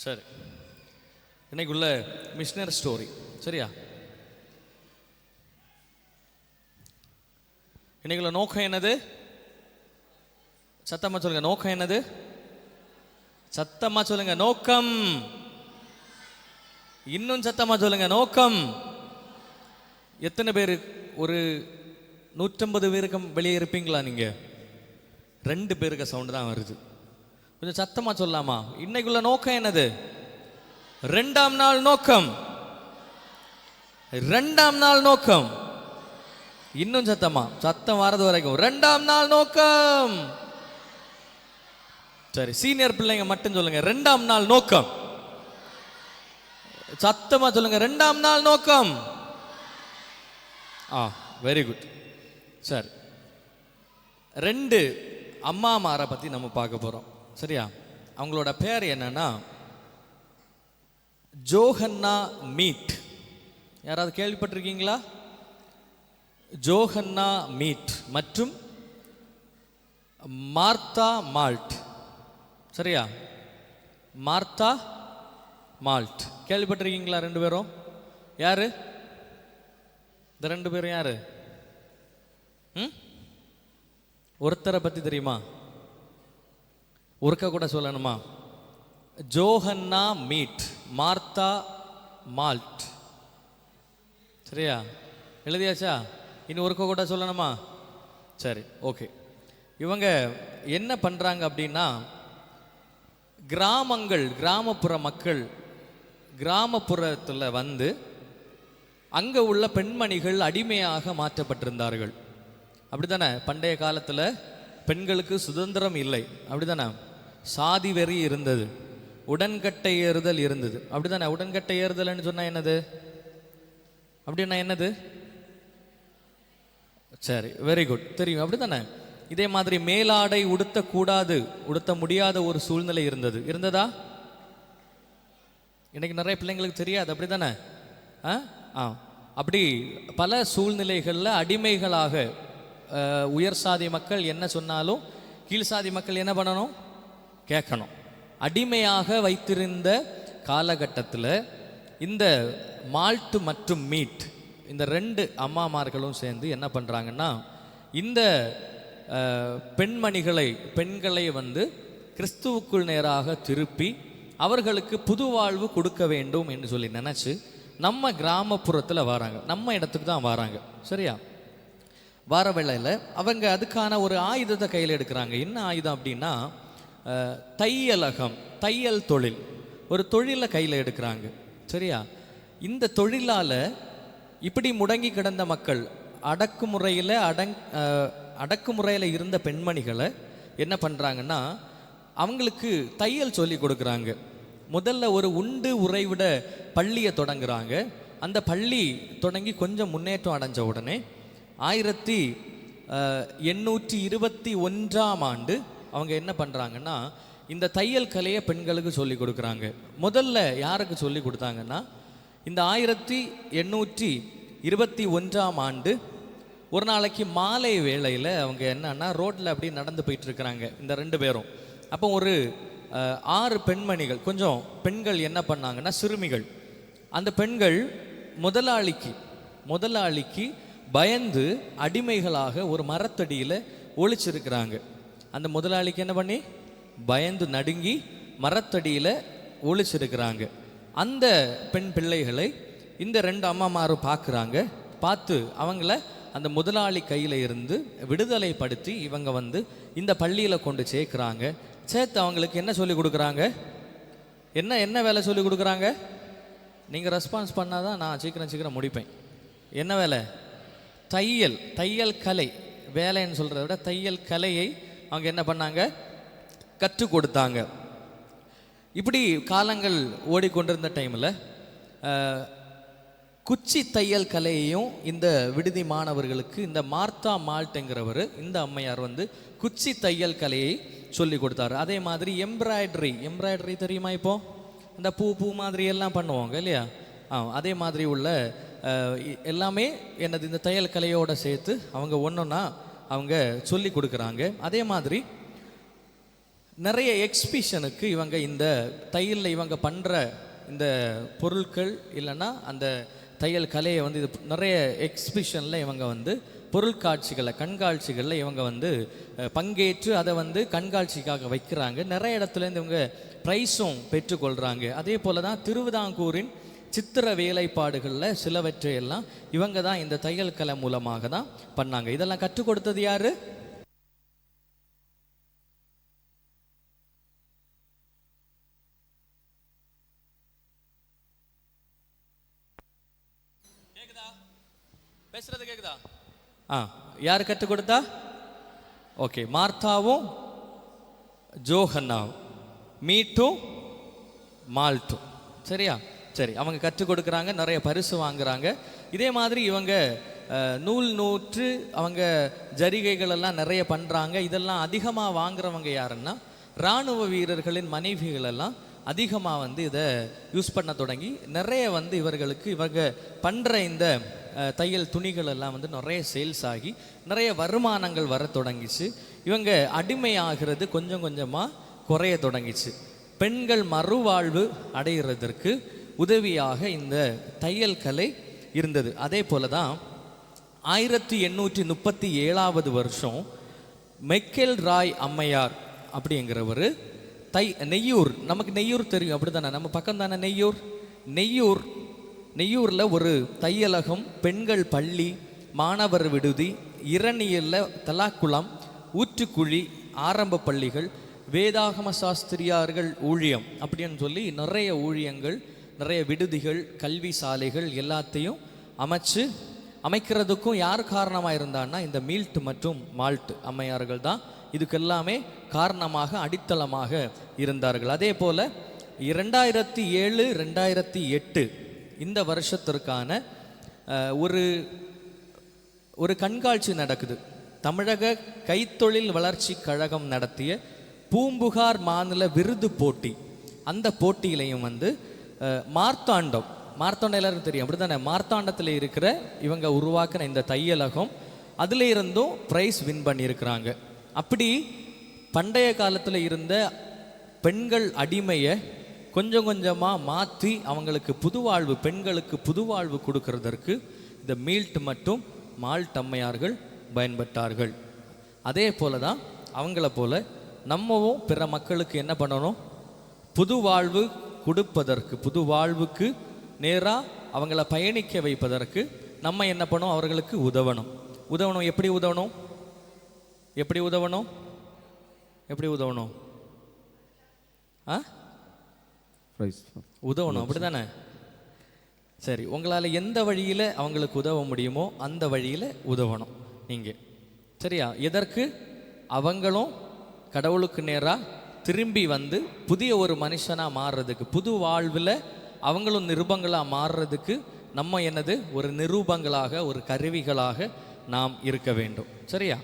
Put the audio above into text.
சரி, இன்னைக்குள்ள machinery story சரியா? இன்னைக்குள்ள நோக்கம் என்னது? சத்தமா சொல்லுங்க, நோக்கம் என்னது? சத்தமா சொல்லுங்க, நோக்கம். இன்னும் சத்தமா சொல்லுங்க, நோக்கம். எத்தனை பேர்? ஒரு 150 பேருக்கு வெளியே இருப்பீங்களா நீங்க? 2 பேருக்கு சவுண்ட் தான் வருது. கொஞ்சம் சத்தமா சொல்லலாமா? இன்னைக்குள்ள நோக்கம் என்னது? 2ஆம் நாள் நோக்கம். 2ஆம் நாள் நோக்கம். இன்னும் சத்தமா, சத்தம் வரது வரைக்கும். 2ஆம் நாள் நோக்கம். சரி, சீனியர் பிள்ளைங்க மட்டும் சொல்லுங்க, 2ஆம் நாள் நோக்கம். சத்தமா சொல்லுங்க, 2ஆம் நாள் நோக்கம். Very good. சரி, 2 அம்மாமாரை பத்தி நம்ம பார்க்க போறோம் சரியா? அவங்களோட பேர் என்னன்னா ஜோஹன்னா மீட். யாராவது கேள்விப்பட்டிருக்கீங்களா? ஜோஹன்னா மீட் மற்றும் மார்த்தா மால்ட். சரியா? மார்த்தா மால்ட் கேள்விப்பட்டிருக்கீங்களா? 2 பேரும் யாரு? இந்த 2 பேரும் யாரு? ஒருத்தரை பத்தி தெரியுமா? ஒருக்க கூட சொல்லணுமா? Johanna meet, Martha malt. சரியா? எழுதியாச்சா? இன்னும் ஒருக்க கூட சொல்லணுமா? சரி, ஓகே. இவங்க என்ன பண்றாங்க அப்படின்னா, கிராமப்புற மக்கள் கிராமப்புறத்தில் வந்து அங்கே உள்ள பெண்மணிகள் அடிமையாக மாற்றப்பட்டிருந்தார்கள். அப்படித்தானே? பண்டைய காலத்தில் பெண்களுக்கு சுதந்திரம் இல்லை, அப்படித்தானே? சாதி வெறி இருந்தது, உடன்கட்டை ஏறுதல் இருந்தது, அப்படித்தானே? உடன்கட்டை ஏறுதல்னு சொன்னா என்னது? அப்படின்னா என்னது? சரி, வெரி குட், தெரியும், அப்படித்தானே? இதே மாதிரி மேலாடை உடுத்த முடியாத ஒரு சூழ்நிலை இருந்ததா? இன்னைக்கு நிறைய பிள்ளைங்களுக்கு தெரியாது, அப்படித்தானே? அப்படி பல சூழ்நிலைகளில் அடிமைகளாக உயர் சாதி மக்கள் என்ன சொன்னாலும் கீழ் சாதி மக்கள் என்ன பண்ணணும்? கேட்கணும். அடிமையாக வைத்திருந்த காலகட்டத்தில் இந்த மால்ட் மற்றும் மீட், இந்த 2 அம்மாமார்களும் சேர்ந்து என்ன பண்ணுறாங்கன்னா, இந்த பெண்களை வந்து கிறிஸ்துவுக்குள் நேராக திருப்பி அவர்களுக்கு புது வாழ்வு கொடுக்க வேண்டும் என்று சொல்லி நினச்சி நம்ம கிராமப்புறத்தில் வராங்க, நம்ம இடத்துக்கு தான் வராங்க. சரியா? வர வேளையில் அவங்க அதுக்கான ஒரு ஆயுதத்தை கையில் எடுக்கிறாங்க. என்ன ஆயுதம் அப்படின்னா, தையல் தொழில், ஒரு தொழிலை கையில் எடுக்கிறாங்க. சரியா? இந்த தொழிலால் இப்படி முடங்கி கிடந்த மக்கள், அடக்குமுறையில் இருந்த பெண்மணிகளை என்ன பண்ணுறாங்கன்னா, அவங்களுக்கு தையல் சொல்லி கொடுக்குறாங்க. முதல்ல ஒரு உண்டு உறைவிட பள்ளியை தொடங்குறாங்க. அந்த பள்ளி தொடங்கி கொஞ்சம் முன்னேற்றம் அடைஞ்ச உடனே 1821ஆம் ஆண்டு அவங்க என்ன பண்ணுறாங்கன்னா, இந்த தையல் கலையை பெண்களுக்கு சொல்லி கொடுக்குறாங்க. முதல்ல யாருக்கு சொல்லி கொடுத்தாங்கன்னா, இந்த 1821ஆம் ஆண்டு ஒரு நாளைக்கு மாலை வேளையில் அவங்க என்னன்னா ரோட்டில் அப்படி நடந்து போயிட்டு இருக்கிறாங்க இந்த 2 பேரும். அப்போ ஒரு 6 பெண்மணிகள், கொஞ்சம் பெண்கள் என்ன பண்ணாங்கன்னா சிறுமிகள், அந்த பெண்கள் முதலாளிக்கு பயந்து அடிமைகளாக ஒரு மரத்தடியில் ஒளிச்சிருக்கிறாங்க. அந்த முதலாளிக்கு என்ன பண்ணி பயந்து நடுங்கி மரத்தடியில் ஒளிச்சிருக்கிறாங்க. அந்த பெண் பிள்ளைகளை இந்த 2 அம்மாமாரும் பார்க்குறாங்க. பார்த்து அவங்கள அந்த முதலாளி கையில் இருந்து விடுதலைப்படுத்தி இவங்க வந்து இந்த பள்ளியில் கொண்டு சேர்க்குறாங்க. சேர்த்து அவங்களுக்கு என்ன சொல்லி கொடுக்குறாங்க? என்ன வேலை சொல்லி கொடுக்குறாங்க? நீங்கள் ரெஸ்பான்ஸ் பண்ணாதான் நான் சீக்கிரம் முடிப்பேன். என்ன வேலை? தையல் கலை. வேலைன்னு சொல்கிறத விட தையல் கலையை அவங்க என்ன பண்ணாங்க? கற்றுக் கொடுத்தாங்க. இப்படி காலங்கள் ஓடிக்கொண்டிருந்த டைமில் குச்சி தையல் கலையையும் இந்த விடுதி மாணவர்களுக்கு இந்த மார்த்தா மால்ட்ங்கிறவர், இந்த அம்மையார் வந்து குச்சி தையல் கலையை சொல்லி கொடுத்தாரு. அதே மாதிரி எம்ப்ராய்டரி தெரியுமா? இப்போ இந்த பூ மாதிரி எல்லாம் பண்ணுவாங்க இல்லையா? அதே மாதிரி உள்ள எல்லாமே என்னது இந்த தையல் கலையோடு சேர்த்து அவங்க ஒன்றா அவங்க சொல்லி கொடுக்குறாங்க. அதே மாதிரி நிறைய எக்ஸிபிஷனுக்கு இவங்க இந்த தையலில் இவங்க பண்ணுற இந்த பொருட்கள் இல்லைன்னா அந்த தையல் கலையை வந்து இது நிறைய எக்ஸிபிஷனில் இவங்க வந்து பொருட்காட்சிகளில் கண்காட்சிகளில் இவங்க வந்து பங்கேற்று அதை வந்து கண்காட்சிக்காக வைக்கிறாங்க. நிறைய இடத்துலேருந்து இவங்க ப்ரைஸும் பெற்றுக்கொள்கிறாங்க. அதே போல் தான் திருவிதாங்கூரின் சித்திர வேலைப்பாடுகளில் சிலவற்றையெல்லாம் இவங்க தான் இந்த தையல் கலை மூலமாக தான் பண்ணாங்க. இதெல்லாம் கற்றுக் கொடுத்தது யாரு? பேசுறது கேக்குதா? யாரு கற்றுக் கொடுத்தா? ஓகே, மார்த்தாவும் ஜோஹன்னாவும், மீட்டும் மால்ட்டும். சரியா? சரி, அவங்க கற்றுக் கொடுக்குறாங்க, நிறைய பரிசு வாங்குறாங்க. இதே மாதிரி இவங்க நூல் நூற்று அவங்க ஜரிகைகள் எல்லாம் நிறைய பண்ணுறாங்க. இதெல்லாம் அதிகமாக வாங்குறவங்க யாருன்னா இராணுவ வீரர்களின் மனைவிகள் எல்லாம் அதிகமாக வந்து இதை யூஸ் பண்ண தொடங்கி நிறைய வந்து இவர்களுக்கு இவங்க பண்ணுற இந்த தையல் துணிகள் எல்லாம் வந்து நிறைய சேல்ஸ் ஆகி நிறைய வருமானங்கள் வர தொடங்கிச்சு. இவங்க அடிமையாகிறது கொஞ்சம் கொஞ்சமாக குறைய தொடங்கிச்சு. பெண்கள் மறுவாழ்வு அடைகிறதற்கு உதவியாக இந்த தையல் கலை இருந்தது. அதே போல தான் 1837 வருஷம் மெக்கேல் ராய் அம்மையார் அப்படிங்கிறவர் நெய்யூர், நமக்கு நெய்யூர் தெரியும் அப்படி தானே, நம்ம பக்கம் தானே நெய்யூரில் ஒரு தையலகம், பெண்கள் பள்ளி, மாணவர் விடுதி, இரணியலில் தலாக்குளம், ஊற்றுக்குழி, ஆரம்ப பள்ளிகள், வேதாகம சாஸ்திரியார்கள் ஊழியம் அப்படின்னு சொல்லி நிறைய ஊழியங்கள், நிறைய விடுதிகள், கல்வி சாலைகள் எல்லாத்தையும் அமைக்கிறதுக்கும் யார் காரணமாக இருந்தான்னா இந்த மீல்ட் மற்றும் மால்ட் அம்மையார்கள் தான் இதுக்கெல்லாமே காரணமாக அடித்தளமாக இருந்தார்கள். அதே போல் 2007 2008 இந்த வருஷத்திற்கான ஒரு கண்காட்சி நடக்குது. தமிழக கைத்தொழில் வளர்ச்சி கழகம் நடத்திய பூம்புகார் மாநில விருது போட்டி. அந்த போட்டியிலையும் வந்து மார்த்தாண்டம் எல்லாருக்கும் தெரியும் அப்படி தானே, மார்த்தாண்டத்தில் இருக்கிற இவங்க உருவாக்கின இந்த தையலகம் அதில் இருந்தும் ப்ரைஸ் வின் பண்ணியிருக்கிறாங்க. அப்படி பண்டைய காலத்தில் இருந்த பெண்கள் அடிமையை கொஞ்சம் கொஞ்சமாக மாற்றி அவங்களுக்கு புதுவாழ்வு, பெண்களுக்கு புதுவாழ்வு கொடுக்கறதற்கு இந்த மீல்ட் மற்றும் மால்ட் அம்மையார்கள் பயன்பட்டார்கள். அதே போல தான் அவங்கள போல நம்மவும் பிற மக்களுக்கு என்ன பண்ணணும்? புதுவாழ்வு கொடுப்பதற்கு, புதுவாழ்வுக்கு நேராக அவங்கள பயணிக்க வைப்பதற்கு நம்ம என்ன பண்ணணும்? அவர்களுக்கு உதவணும். எப்படி உதவணும்? உதவணும், அப்படி தானே? சரி, உங்களால் எந்த வழியில் அவங்களுக்கு உதவ முடியுமோ அந்த வழியில் உதவணும் நீங்கள். சரியா? எதற்கு? அவங்களும் கடவுளுக்கு நேராக திரும்பி வந்து புதிய ஒரு மனுஷனாக மாறுறதுக்கு, புது வாழ்வில் அவங்களும் நிருபங்களாக மாறுறதுக்கு நம்ம என்னது? ஒரு நிரூபங்களாக, ஒரு கருவிகளாக நாம் இருக்க வேண்டும். சரியா?